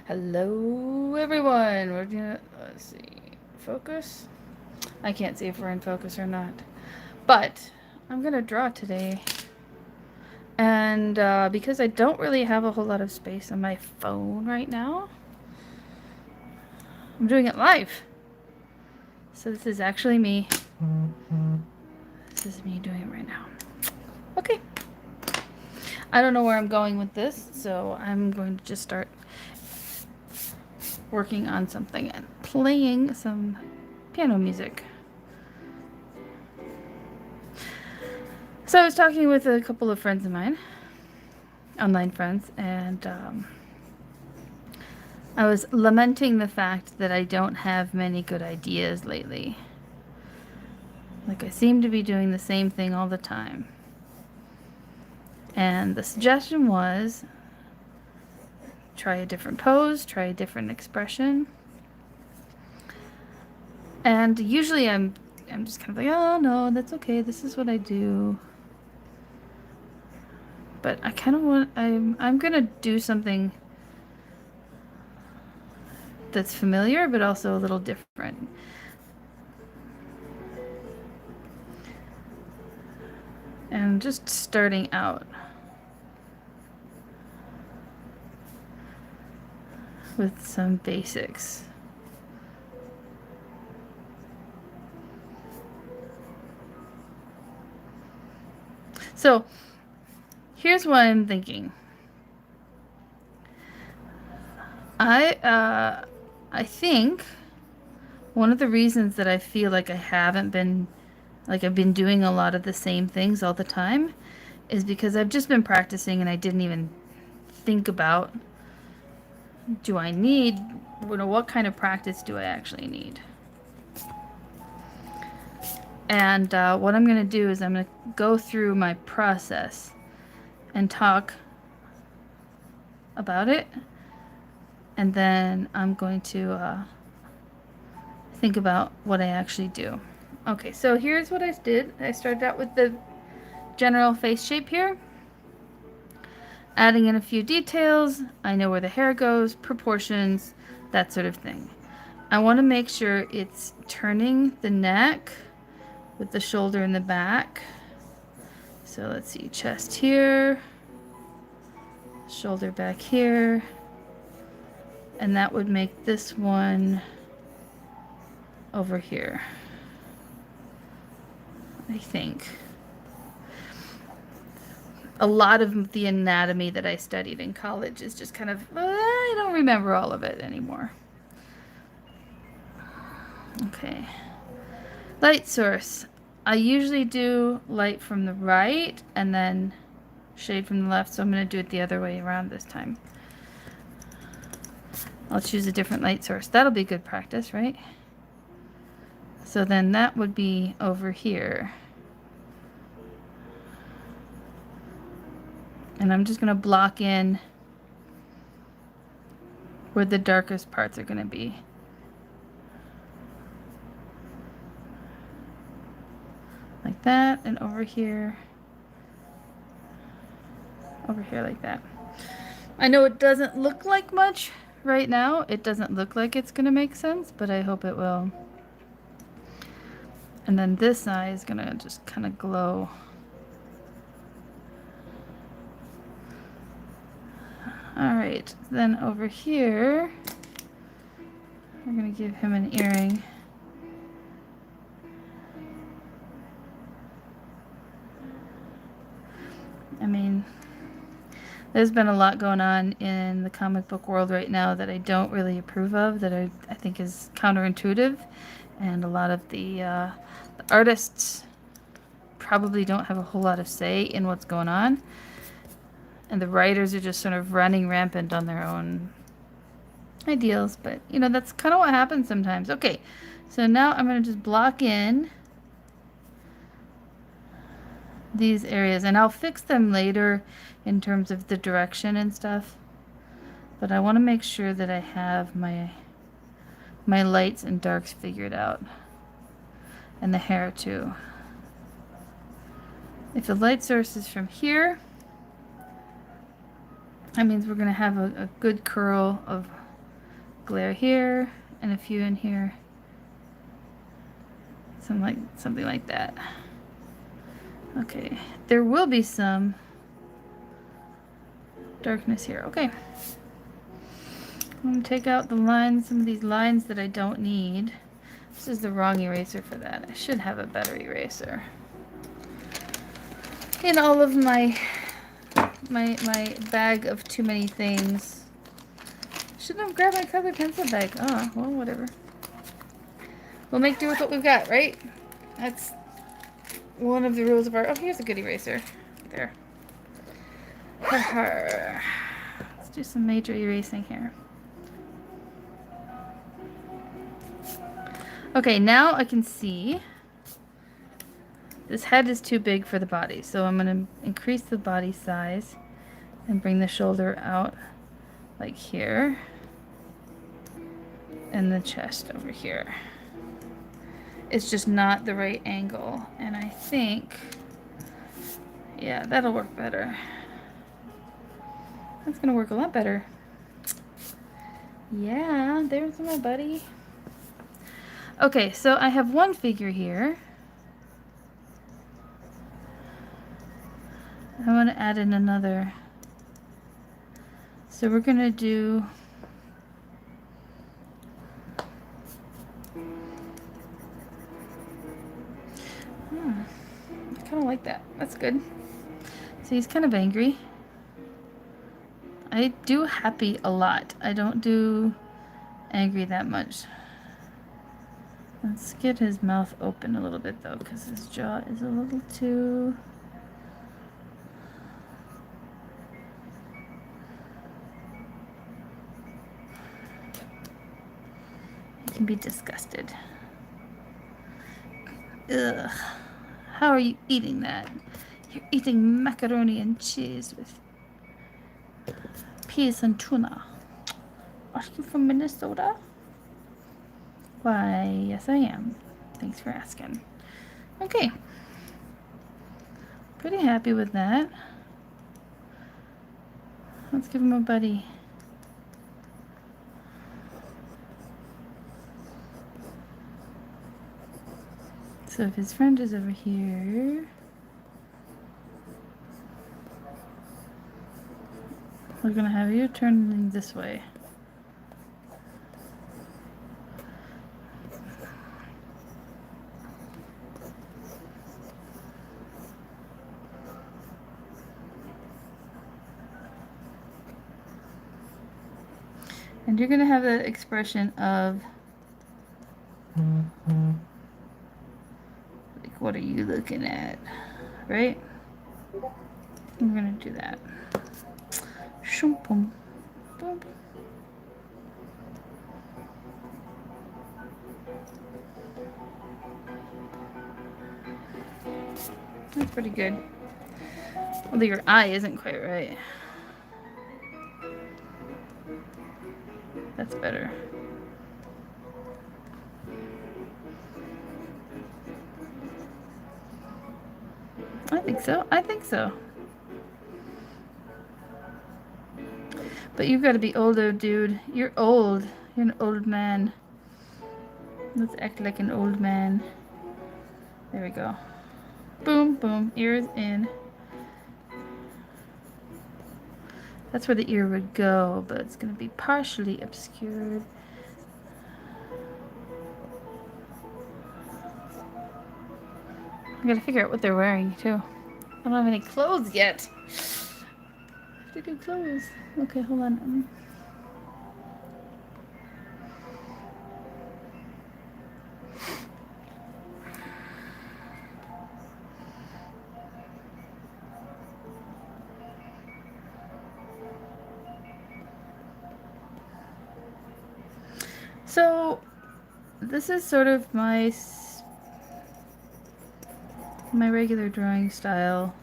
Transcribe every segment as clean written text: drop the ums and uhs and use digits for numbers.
Hello, everyone. We're gonna, let's see, focus. I can't see if we're in focus or not, but I'm gonna draw today. And because I don't really have a whole lot of space on my phone right now, I'm doing it live. So this is actually me. This is me doing it right now. Okay. I don't know where I'm going with this, so I'm going to just start working on something and playing some piano music. So I was talking with a couple of friends of mine, online friends, and I was lamenting the fact that I don't have many good ideas lately. Like, I seem to be doing the same thing all the time. And the suggestion was try a different pose, try a different expression. And usually I'm just kind of like, oh no, that's okay. This is what I do. But I kind of want I'm going to do something that's familiar but also a little different. And just starting out with some basics. So here's what I'm thinking. I think one of the reasons that I feel like I haven't been, like I've been doing a lot of the same things all the time is because I've just been practicing and I didn't even think about, do I need, what kind of practice do I actually need? And what I'm going to do is I'm going to go through my process and talk about it. And then I'm going to think about what I actually do. Okay, so here's what I did. I started out with the general face shape here. Adding in a few details. I know where the hair goes, proportions, that sort of thing. I want to make sure it's turning the neck with the shoulder in the back. So let's see, chest here, shoulder back here, and that would make this one over here, I think. A lot of the anatomy that I studied in college is just kind of, I don't remember all of it anymore. Okay. Light source. I usually do light from the right and then shade from the left, so I'm going to do it the other way around this time. I'll choose a different light source. That'll be good practice, right? So then that would be over here. And I'm just going to block in where the darkest parts are going to be. Like that, and over here like that. I know it doesn't look like much right now. It doesn't look like it's going to make sense, but I hope it will. And then this eye is going to just kind of glow. All right, then over here, we're going to give him an earring. I mean, there's been a lot going on in the comic book world right now that I don't really approve of, that I think is counterintuitive, and a lot of the artists probably don't have a whole lot of say in what's going on, and the writers are just sort of running rampant on their own ideals, but you know, that's kind of what happens sometimes. Okay, so now I'm going to just block in these areas, and I'll fix them later in terms of the direction and stuff, but I want to make sure that I have my lights and darks figured out, and the hair too. If the light source is from here, that means we're going to have a good curl of glare here and a few in here. Something like that. Okay, there will be some darkness here. Okay. I'm going to take out the lines, some of these lines that I don't need. This is the wrong eraser for that. I should have a better eraser. In all of my bag of too many things. Shouldn't have grabbed my colored pencil bag. Oh, well, whatever. We'll make do with what we've got, right? That's one of the rules of art. Oh, here's a good eraser. There. Let's do some major erasing here. Okay, now I can see this head is too big for the body, so I'm going to increase the body size and bring the shoulder out like here and the chest over here. It's just not the right angle, and I think, yeah, that'll work better. That's gonna work a lot better. Yeah, there's my buddy. Okay, so I have one figure here. I want to add in another. So we're gonna do I kind of like that. That's good. So he's kind of angry. I do happy a lot. I don't do angry that much. Let's get his mouth open a little bit though, because his jaw is a little too... He can be disgusted. Ugh. How are you eating that? You're eating macaroni and cheese with peas and tuna. Are you from Minnesota? Why, yes I am. Thanks for asking. Okay. Pretty happy with that. Let's give him a buddy. So if his friend is over here, we're gonna have you turning this way. And you're gonna have that expression of like, what are you looking at? Right? We're gonna do that. Shumpum. Boom. That's pretty good. Although your eye isn't quite right. That's better. I think so. I think so. But you've got to be older, dude. You're old. You're an old man. Let's act like an old man. There we go. Boom, boom. Ears in. That's where the ear would go, but it's going to be partially obscured. I gotta figure out what they're wearing, too. I don't have any clothes yet. I have to do clothes. Okay, hold on. So, this is sort of my regular drawing style,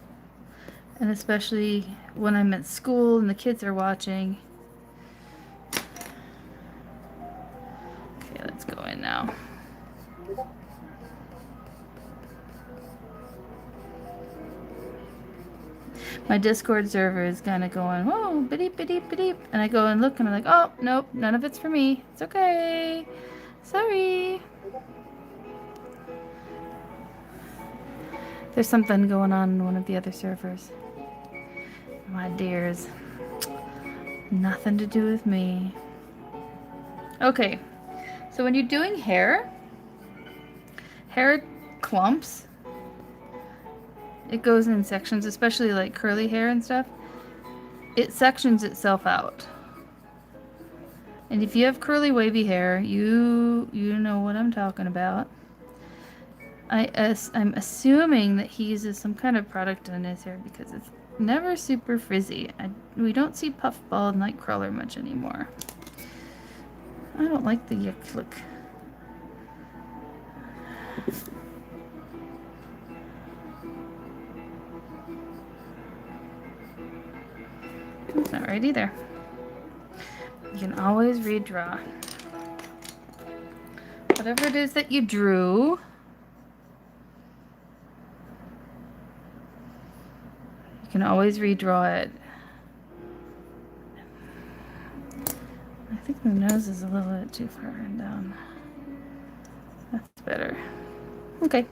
and especially when I'm at school and the kids are watching. Okay, let's go in now. My Discord server is kind of going, oh, beep, beep, beep. And I go and look and I'm like, oh, nope, none of it's for me. It's okay. Sorry. There's something going on in one of the other servers. My dears. Nothing to do with me. Okay. So when you're doing hair clumps, it goes in sections, especially like curly hair and stuff. It sections itself out. And if you have curly wavy hair, you know what I'm talking about. I'm assuming that he uses some kind of product on his hair because it's never super frizzy. We don't see puffball and Nightcrawler much anymore. I don't like the yuck look. That's not right either. You can always redraw. Whatever it is that you drew, you can always redraw it. I think the nose is a little bit too far down. That's better. Okay.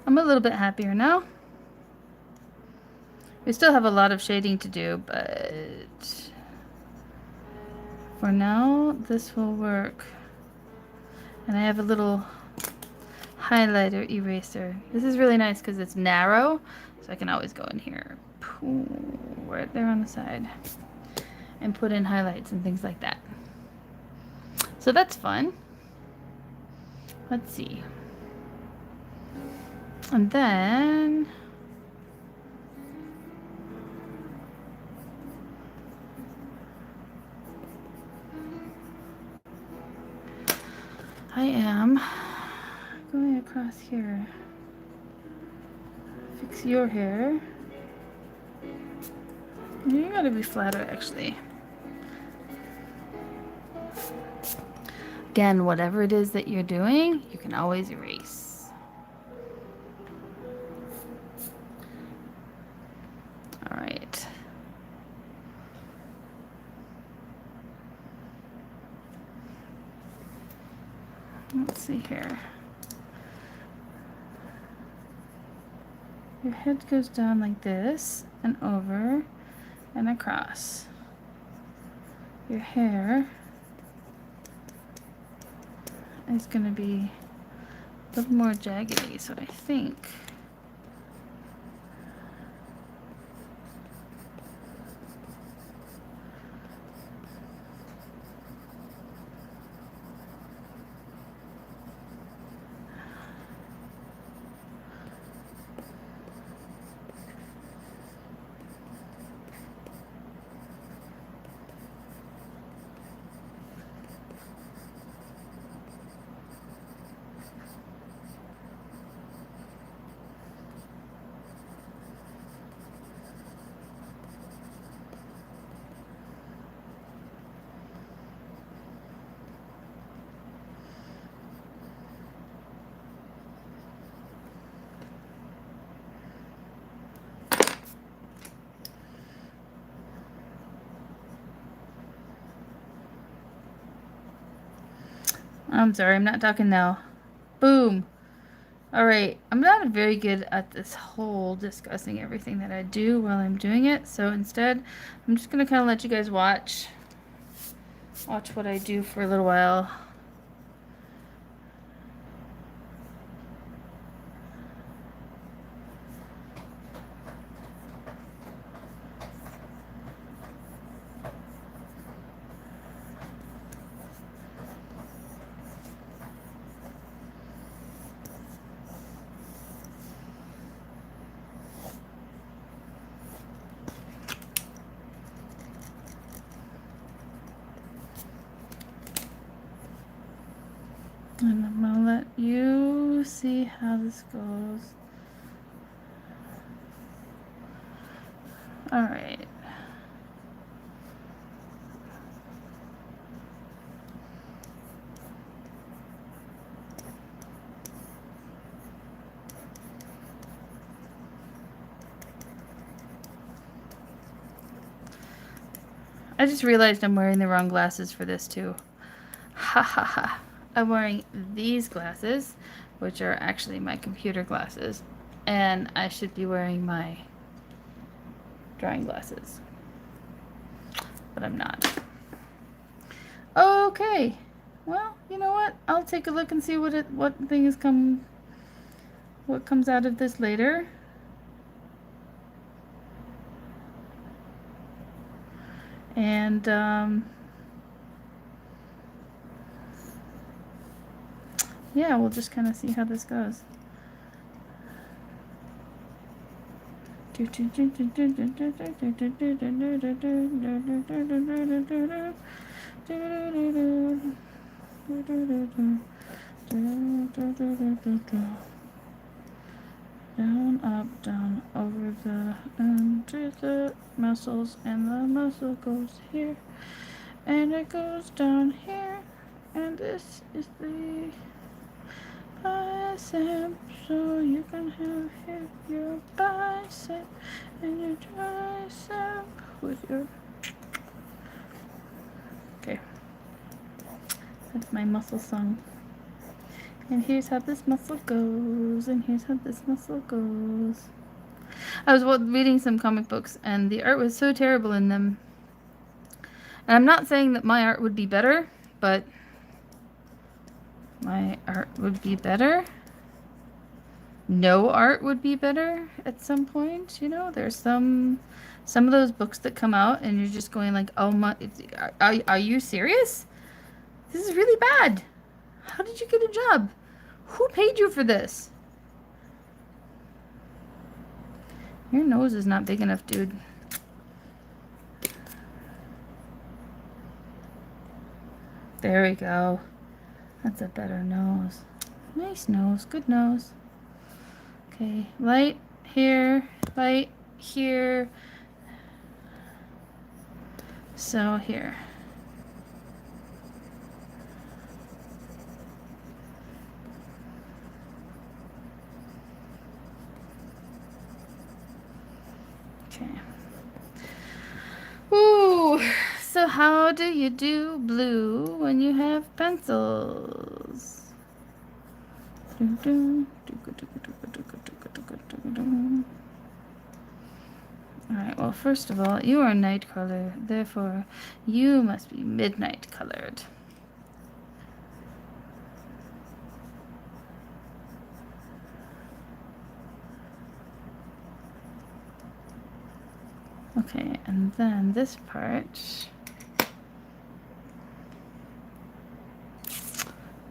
I'm a little bit happier now. We still have a lot of shading to do, but for now, this will work. And I have a little highlighter eraser. This is really nice because it's narrow, so I can always go in here, right there on the side, and put in highlights and things like that. So that's fun. Let's see. And then I am going across here. Fix your hair. You gotta be flatter, actually. Again, whatever it is that you're doing, you can always erase. All right. Let's see here. Your head goes down like this and over and across. Your hair is going to be a little more jaggedy, so I think I'm sorry, I'm not talking now. Boom. All right, I'm not very good at this whole discussing everything that I do while I'm doing it. So instead, I'm just gonna kind of let you guys watch what I do for a little while. And I'm gonna let you see how this goes. All right. I just realized I'm wearing the wrong glasses for this too. Ha ha ha. I'm wearing these glasses, which are actually my computer glasses, and I should be wearing my drawing glasses, but I'm not. Okay, well, you know what? I'll take a look and see what comes out of this later. And yeah, we'll just kind of see how this goes. Down, up, down, over under the muscles, and the muscle goes here, and it goes down here, and this is the bicep, so you can have here your bicep and your tricep with your... Okay, that's my muscle song. And here's how this muscle goes, and here's how this muscle goes. I was reading some comic books, and the art was so terrible in them. And I'm not saying that my art would be better, but my art would be better. No art would be better at some point, you know? There's some of those books that come out, and you're just going like, oh my, are you serious? This is really bad. How did you get a job? Who paid you for this? Your nose is not big enough, dude. There we go. That's a better nose. Nice nose. Good nose. Okay. Light here. Light here. So here. Okay. Ooh, so how do you do blue when you have pencils? Alright, well, first of all, you are Nightcrawler, therefore you must be midnight colored. Okay, and then this part,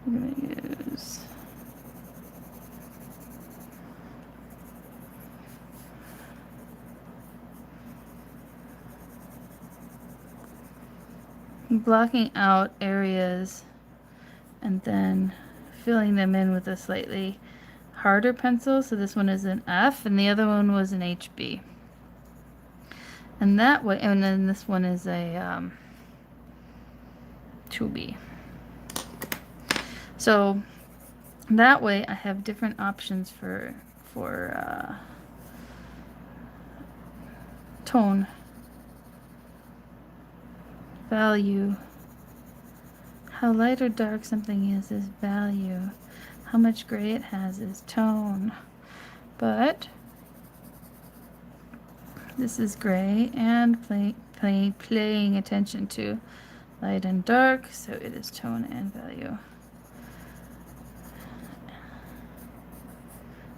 I'm going to use blocking out areas and then filling them in with a slightly harder pencil. So this one is an F and the other one was an HB. And that way, and then this one is a 2B. So that way I have different options for tone, value. How light or dark something is value. How much gray it has is tone. But this is gray and paying attention to light and dark, so it is tone and value.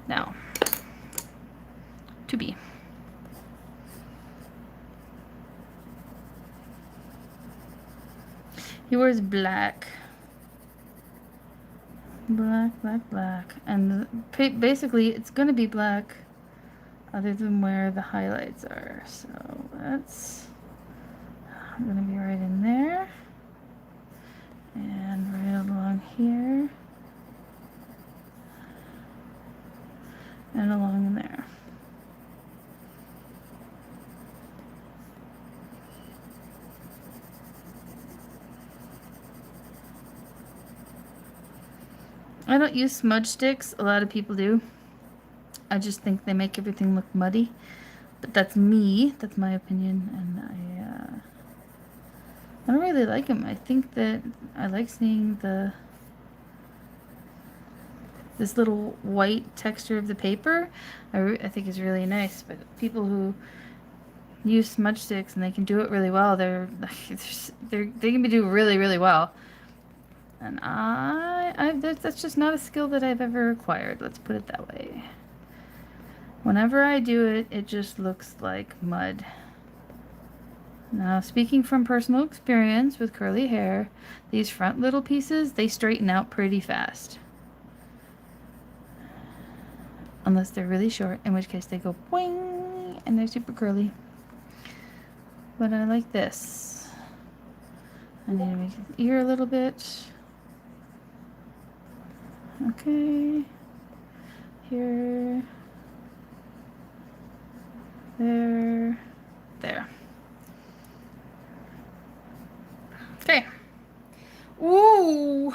Now, to be. He wears black. Black, black, black. And basically, it's going to be black other than where the highlights are. So that's going to be right in there. And right along here. And along in there. I don't use smudge sticks. A lot of people do. I just think they make everything look muddy. But that's me. That's my opinion. And I don't really like them. I think that I like seeing this little white texture of the paper. I think is really nice. But people who use smudge sticks and they can do it really well, they can do really, really well. And that's just not a skill that I've ever acquired. Let's put it that way. Whenever I do it, it just looks like mud. Now, speaking from personal experience with curly hair, these front little pieces, they straighten out pretty fast. Unless they're really short, in which case they go boing, and they're super curly. But I like this. I need to make his ear a little bit. Okay. Here. There. There. Okay. Ooh.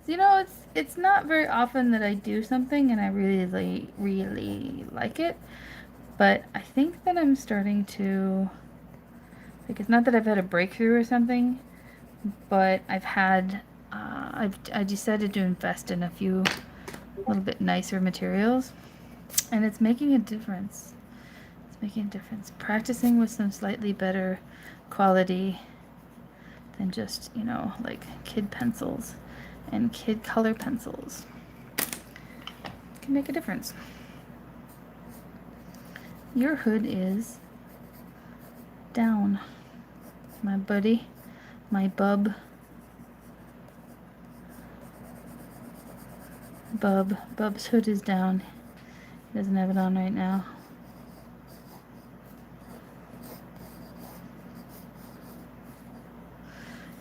You know, it's not very often that I do something and I really, really like it. But I think that I'm starting to, like, it's not that I've had a breakthrough or something, but I've had, I decided to invest in a few little bit nicer materials, and it's making a difference. It's making a difference. Practicing with some slightly better quality than just, you know, like kid pencils and kid color pencils can make a difference. Your hood is down, my buddy, my bub. Bub's hood is down. He doesn't have it on right now.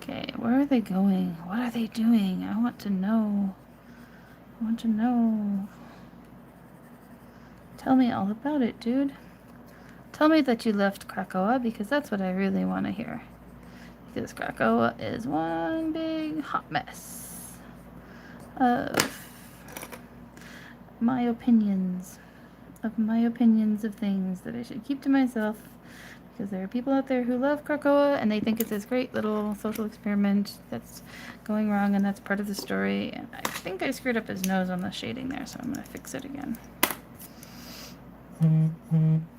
Okay, where are they going? What are they doing? I want to know. I want to know. Tell me all about it, dude. Tell me that you left Krakoa, because that's what I really want to hear. Because Krakoa is one big hot mess of my opinions. Of things that I should keep to myself. Because there are people out there who love Krakoa and they think it's this great little social experiment that's going wrong, and that's part of the story. And I think I screwed up his nose on the shading there, so I'm going to fix it again.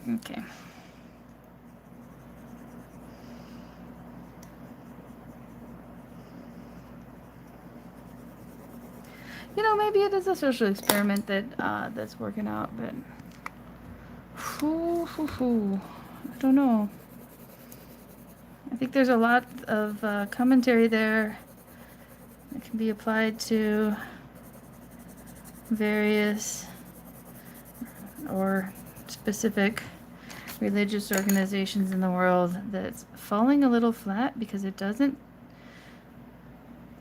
Okay. You know, maybe it is a social experiment that's working out, but I don't know. I think there's a lot of commentary there that can be applied to various or specific religious organizations in the world that's falling a little flat because it doesn't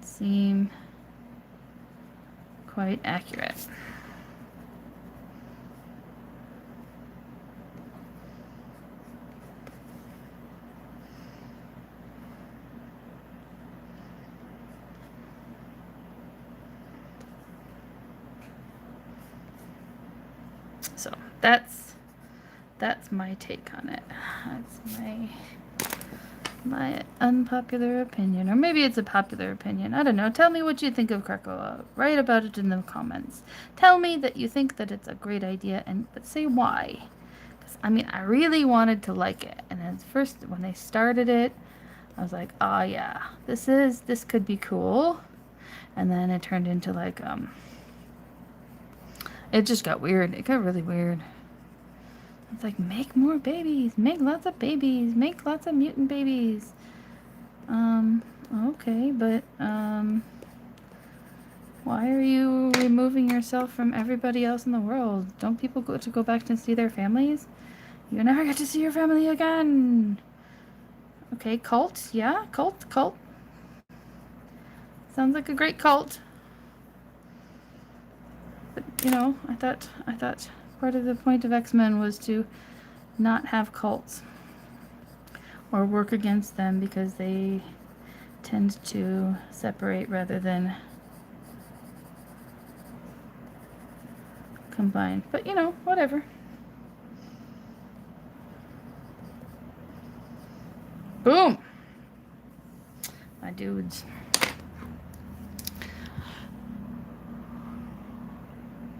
seem quite accurate. So that's my take on it. That's my unpopular opinion, or maybe it's a popular opinion. I don't know. Tell me what you think of Krakoa. Write about it in the comments. Tell me that you think that it's a great idea, but say why. Because I mean, I really wanted to like it, and at first when they started it, I was like, oh yeah, this could be cool, and then it turned into like it just got weird. It got really weird. It's like, make more babies. Make lots of babies. Make lots of mutant babies. Okay, but, why are you removing yourself from everybody else in the world? Don't people go back to see their families? You never get to see your family again. Okay, cult. Yeah, cult. Sounds like a great cult. But, you know, I thought part of the point of X-Men was to not have cults or work against them, because they tend to separate rather than combine. But, you know, whatever. Boom! my dudes.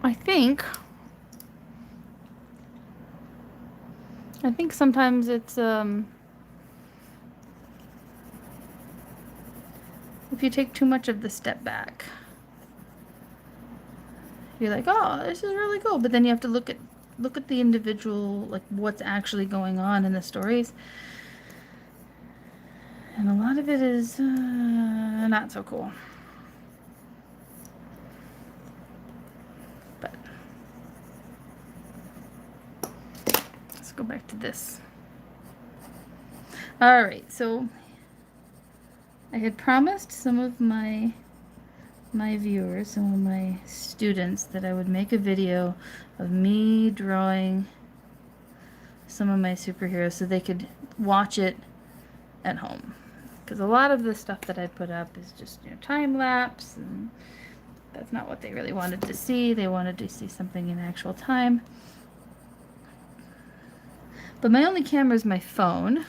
I think sometimes it's if you take too much of the step back, you're like, oh, this is really cool, but then you have to look at the individual, like what's actually going on in the stories, and a lot of it is not so cool. But let's go back to this. All right, so I had promised some of my viewers, some of my students, that I would make a video of me drawing some of my superheroes so they could watch it at home. Because a lot of the stuff that I put up is just, you know, time lapse, and that's not what they really wanted to see. They wanted to see something in actual time. But my only camera is my phone.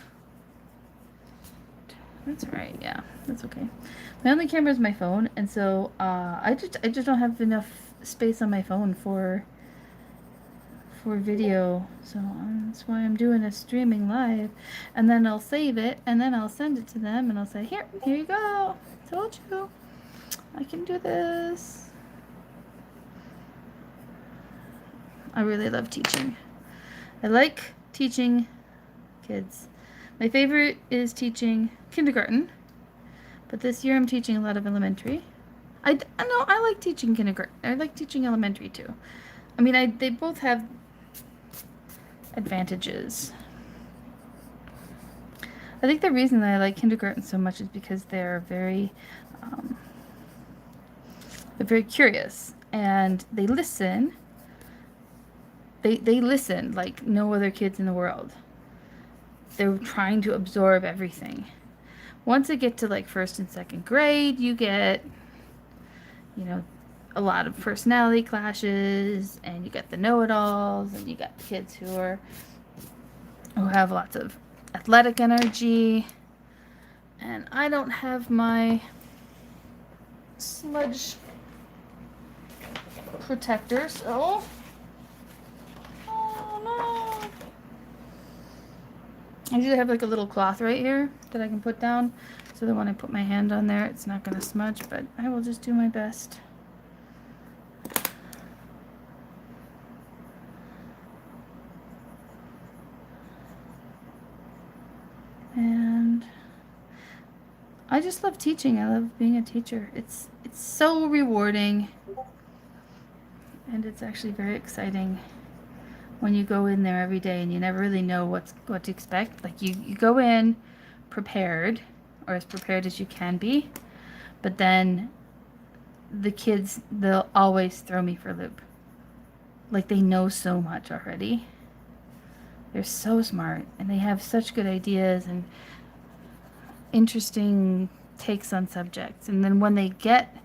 That's right, yeah, that's okay. My only camera is my phone, and so I just don't have enough space on my phone for video, so that's why I'm doing a streaming live, and then I'll save it, and then I'll send it to them, and I'll say, here you go, told you, I can do this. I really love teaching. I like teaching kids. My favorite is teaching kindergarten, but this year I'm teaching a lot of elementary. I know I like teaching kindergarten. I like teaching elementary too. I mean, they both have advantages. I think the reason that I like kindergarten so much is because they're very curious, and they listen. They listen like no other kids in the world. They're trying to absorb everything. Once they get to like first and second grade, you get, you know, a lot of personality clashes, and you get the know-it-alls, and you got kids who have lots of athletic energy, and I don't have my smudge protector, so oh no. I usually have like a little cloth right here that I can put down, so that when I put my hand on there, it's not going to smudge, but I will just do my best. And I just love teaching. I love being a teacher. It's so rewarding, and it's actually very exciting when you go in there every day and you never really know what to expect. Like you go in prepared, or as prepared as you can be, but then the kids, they'll always throw me for a loop. Like they know so much already. They're so smart, and they have such good ideas and interesting takes on subjects. And then when they get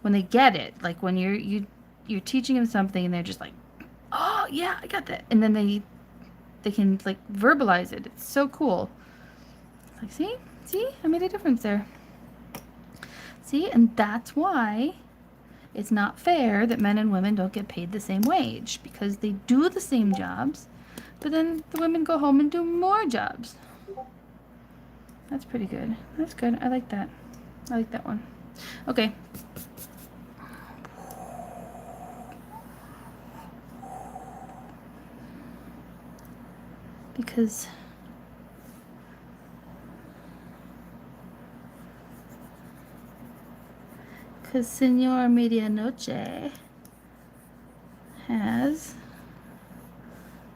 it, like when you're teaching them something and they're just like, oh yeah, I got that, and then they can like verbalize it. It's so cool. Like, see, I made a difference there. See, and that's why it's not fair that men and women don't get paid the same wage, because they do the same jobs, but then the women go home and do more jobs. That's pretty good. That's good. I like that. I like that one. Okay. Because Senor Medianoche has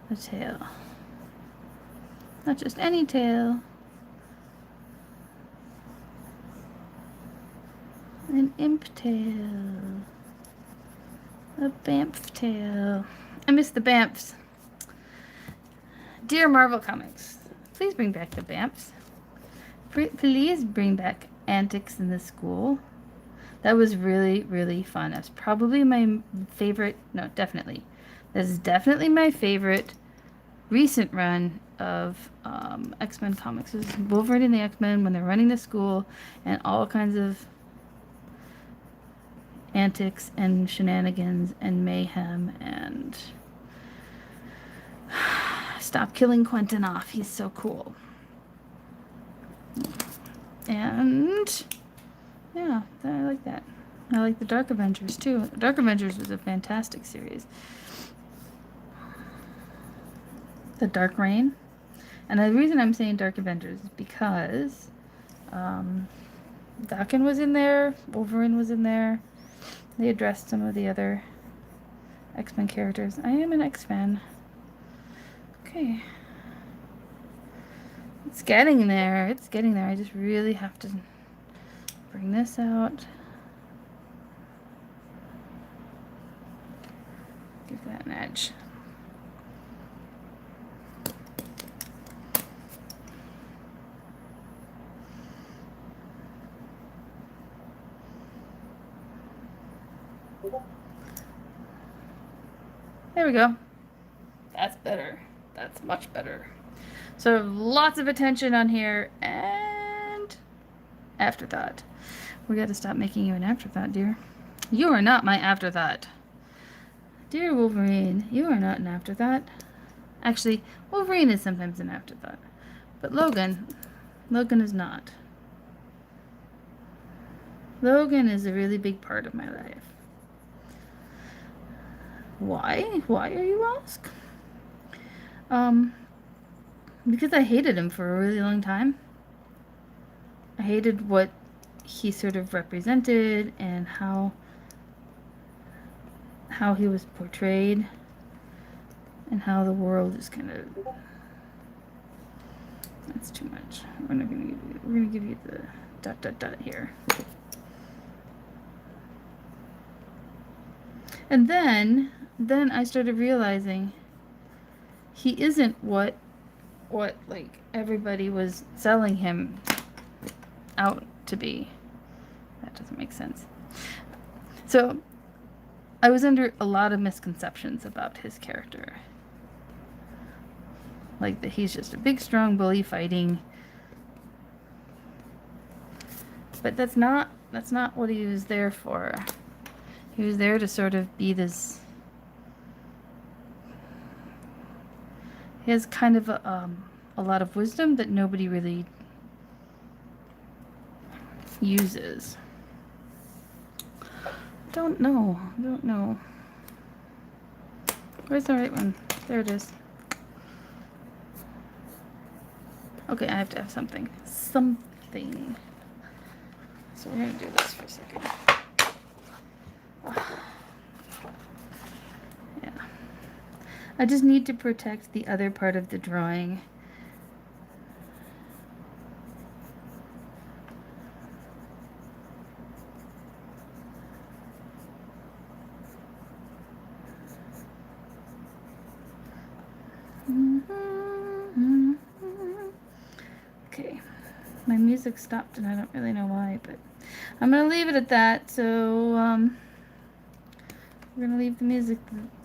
a tail. Not just any tail. An imp tail. A Bamf tail. I miss the Bamfs. Dear Marvel Comics, please bring back the Bamfs. Please bring back Antics in the School. That was really, really fun. That's probably my favorite. No, definitely. This is definitely my favorite recent run of X-Men comics. It's Wolverine and the X-Men when they're running the school, and all kinds of antics and shenanigans and mayhem and stop killing Quentin off. He's so cool. And yeah, I like that. I like the Dark Avengers too. Dark Avengers was a fantastic series. The Dark Reign. And the reason I'm saying Dark Avengers is because Daken was in there, Wolverine was in there. They addressed some of the other X-Men characters. I am an X-fan. Okay. It's getting there. It's getting there. I just really have to bring this out. Give that an edge. There we go. That's better. That's much better. So lots of attention on here and afterthought. We got to stop making you an afterthought, dear. You are not my afterthought. Dear Wolverine, you are not an afterthought. Actually, Wolverine is sometimes an afterthought. But Logan is not. Logan is a really big part of my life. Why? Why are you ask? Because I hated him for a really long time. I hated what he sort of represented and how he was portrayed and how the world is kind of... That's too much. We're gonna give you the ... here. And then I started realizing he isn't what like everybody was selling him out to be. That doesn't make sense. So I was under a lot of misconceptions about his character. Like that he's just a big strong bully fighting. But that's not what he was there for. He was there to sort of be this... He has kind of a lot of wisdom that nobody really uses. Don't know. Where's the right one? There it is. Okay, I have to have something. So we're gonna do this for a second. Yeah. I just need to protect the other part of the drawing. Okay. My music stopped and I don't really know why, but I'm gonna leave it at that. So we're gonna leave the music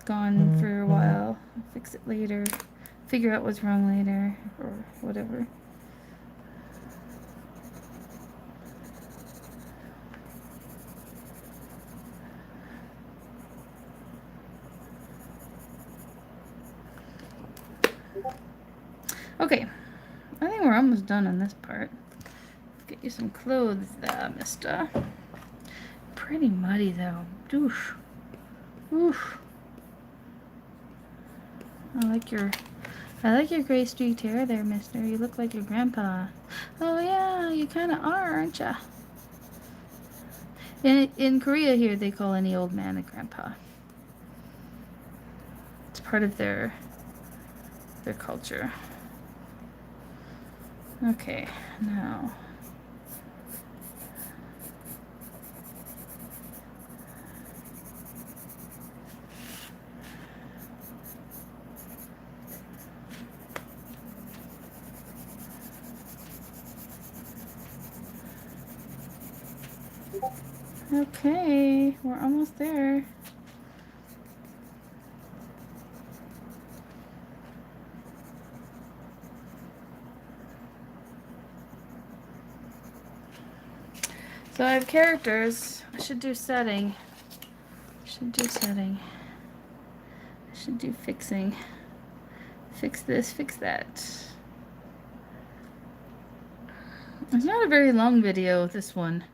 gone for a while. I'll fix it later. Figure out what's wrong later or whatever. Okay, I think we're almost done on this part. Let's get you some clothes there, mister. Pretty muddy though. Oof. Oof. I like your gray streaked hair there, mister. You look like your grandpa. Oh yeah, you kind of are, aren't ya? In Korea here, they call any old man a grandpa. It's part of their culture. Okay, now. Okay, we're almost there. So I have characters. I should do setting. I should do setting. I should do fixing. Fix this, fix that. It's not a very long video, this one.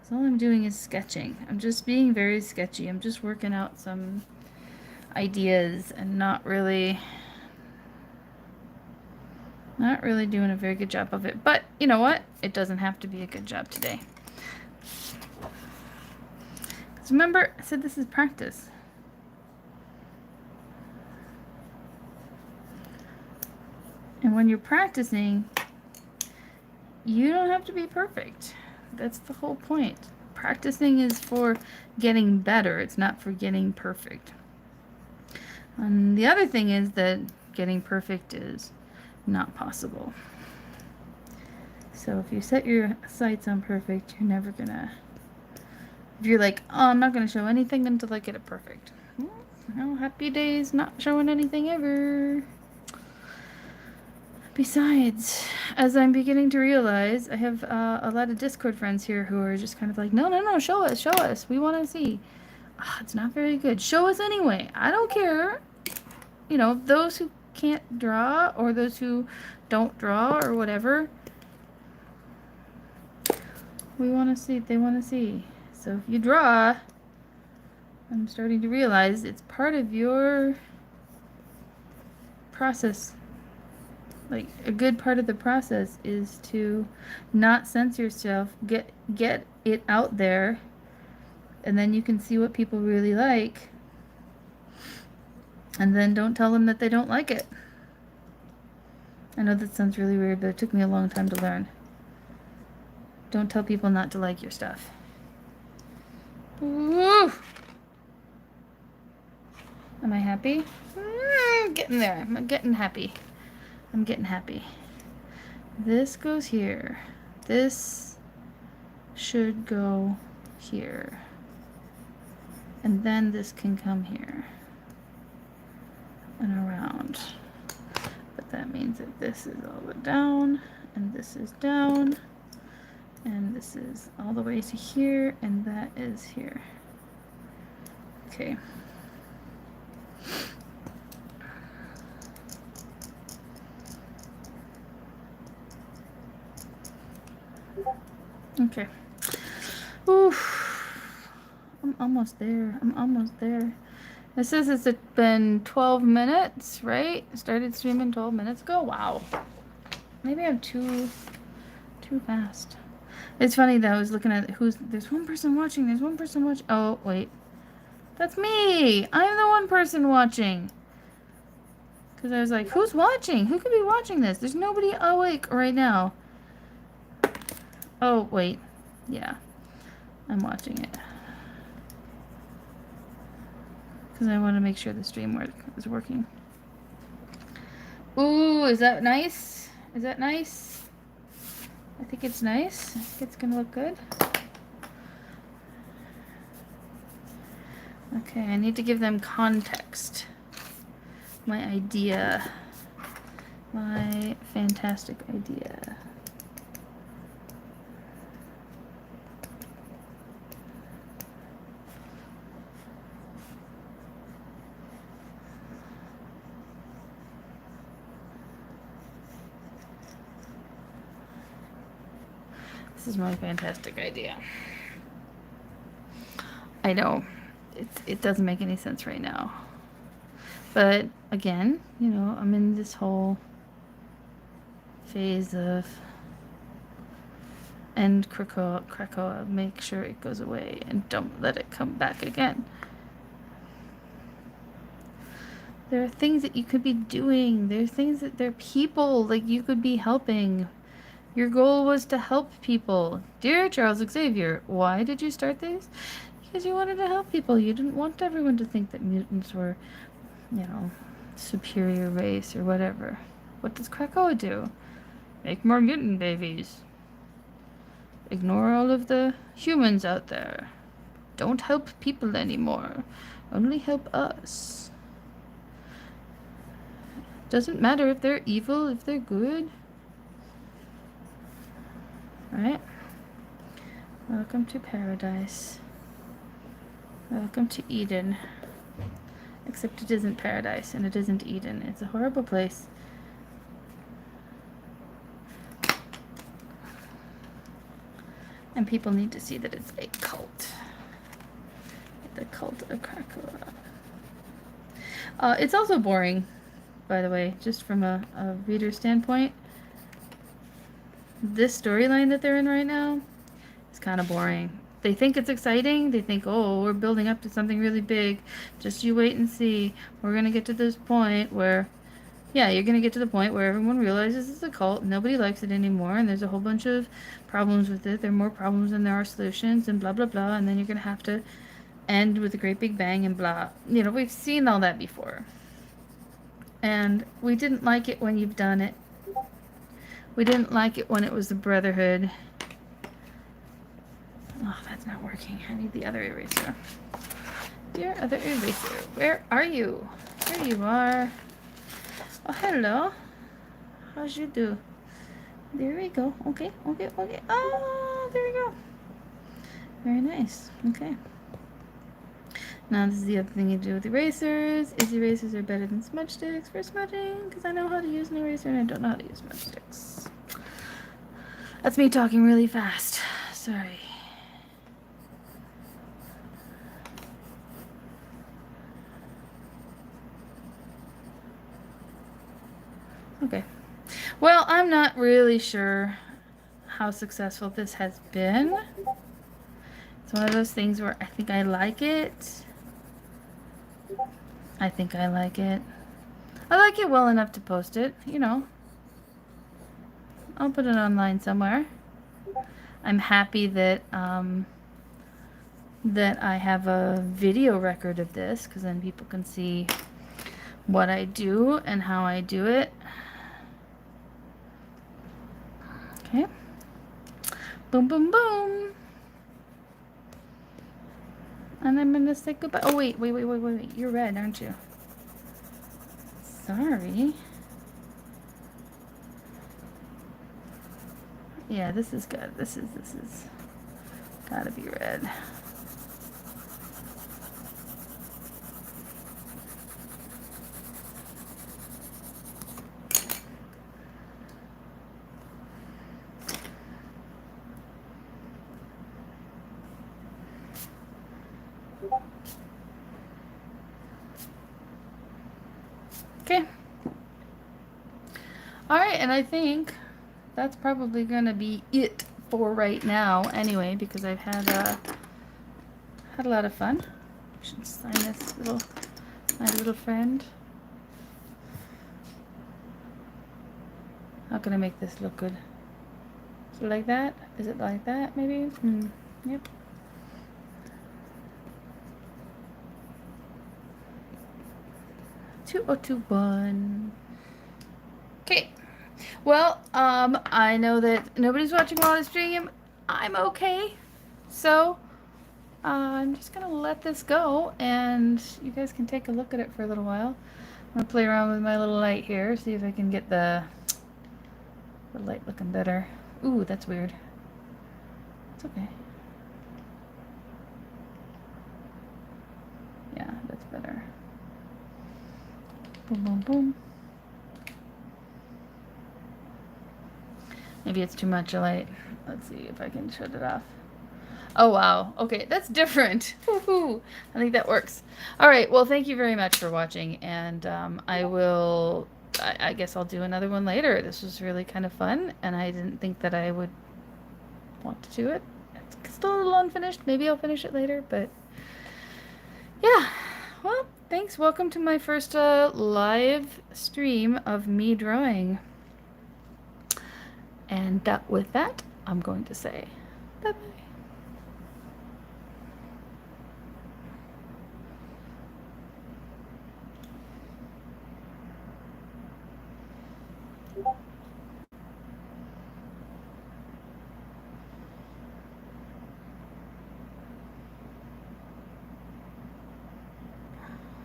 So all I'm doing is sketching. I'm just being very sketchy. I'm just working out some ideas and not really doing a very good job of it. But you know what? It doesn't have to be a good job today. Because remember, I said this is practice. And when you're practicing, you don't have to be perfect. That's the whole point. Practicing is for getting better. It's not for getting perfect. And the other thing is that getting perfect is not possible. So if you set your sights on perfect, you're never gonna... If you're like, oh, I'm not gonna show anything until I get it perfect. Well, happy days not showing anything ever. Besides, as I'm beginning to realize, I have a lot of Discord friends here who are just kind of like, no, show us. We want to see. It's not very good. Show us anyway. I don't care. You know, those who can't draw or those who don't draw or whatever, we want to see. They want to see. So if you draw, I'm starting to realize it's part of your process. Like, a good part of the process is to not censor yourself, get it out there, and then you can see what people really like, and then don't tell them that they don't like it. I know that sounds really weird, but it took me a long time to learn. Don't tell people not to like your stuff. Woo! Am I happy? I'm getting there. I'm getting happy. I'm getting happy. This goes here. This should go here. And then this can come here. And around. But that means that this is all the way down. And this is down. And this is all the way to here. And that is here. Okay. Okay. Oof. I'm almost there. I'm almost there. It says it's been 12 minutes, right? I started streaming 12 minutes ago. Wow. Maybe I'm too fast. It's funny that I was looking at there's one person watching. There's one person watching. Oh, wait. That's me. I'm the one person watching. Because I was like, who's watching? Who could be watching this? There's nobody awake right now. Oh, wait. Yeah. I'm watching it. Because I want to make sure the stream is working. Ooh, is that nice? Is that nice? I think it's nice. I think it's going to look good. Okay, I need to give them context. My idea. My fantastic idea. This is my fantastic idea. I know, it doesn't make any sense right now. But again, you know, I'm in this whole phase of end Krakoa, make sure it goes away and don't let it come back again. There are things that you could be doing. There are people like you could be helping. Your goal was to help people. Dear Charles Xavier, why did you start this? Because you wanted to help people. You didn't want everyone to think that mutants were, you know, superior race or whatever. What does Krakoa do? Make more mutant babies. Ignore all of the humans out there. Don't help people anymore. Only help us. Doesn't matter if they're evil, if they're good. Right? Welcome to paradise. Welcome to Eden. Except it isn't paradise and it isn't Eden. It's a horrible place. And people need to see that it's a cult. The cult of Dracula. It's also boring, by the way, just from a reader standpoint. This storyline that they're in right now is kind of boring. They think it's exciting. They think, oh, we're building up to something really big. Just you wait and see. We're going to get to this point where, yeah, you're going to get to the point where everyone realizes it's a cult. Nobody likes it anymore. And there's a whole bunch of problems with it. There are more problems than there are solutions and blah, blah, blah. And then you're going to have to end with a great big bang and blah. You know, we've seen all that before. And we didn't like it when you've done it. We didn't like it when it was the Brotherhood. Oh, that's not working. I need the other eraser. Your other eraser. Where are you? There you are. Oh, hello. How's you do? There we go. Okay, okay, okay. Oh, there we go. Very nice. Okay. Now this is the other thing you do with erasers. Is erasers are better than smudge sticks for smudging, because I know how to use an eraser and I don't know how to use smudge sticks. That's me talking really fast. Sorry. Okay. Well, I'm not really sure how successful this has been. It's one of those things where I think I like it. I think I like it. I like it well enough to post it, you know. I'll put it online somewhere. I'm happy that that I have a video record of this, because then people can see what I do and how I do it. Okay. Boom, boom, boom. And I'm gonna say goodbye. Oh, wait. You're red, aren't you? Sorry. Yeah, this is good. This is gotta be red. Okay. All right, and I think that's probably gonna be it for right now anyway, because I've had a lot of fun. I should sign this my little friend. How can I make this look good? Is it like that? Is it like that maybe? Yep. Two or two one. Okay. Well, I know that nobody's watching while I stream. I'm okay. So, I'm just gonna let this go, and you guys can take a look at it for a little while. I'm gonna play around with my little light here, see if I can get the light looking better. Ooh, that's weird. It's okay. Yeah, that's better. Boom, boom, boom. Maybe it's too much light. Let's see if I can shut it off. Oh, wow. Okay, that's different. Woohoo! I think that works. All right, well, thank you very much for watching, and I guess I'll do another one later. This was really kind of fun, and I didn't think that I would want to do it. It's still a little unfinished. Maybe I'll finish it later, but yeah. Well, thanks. Welcome to my first live stream of me drawing. And with that, I'm going to say bye-bye.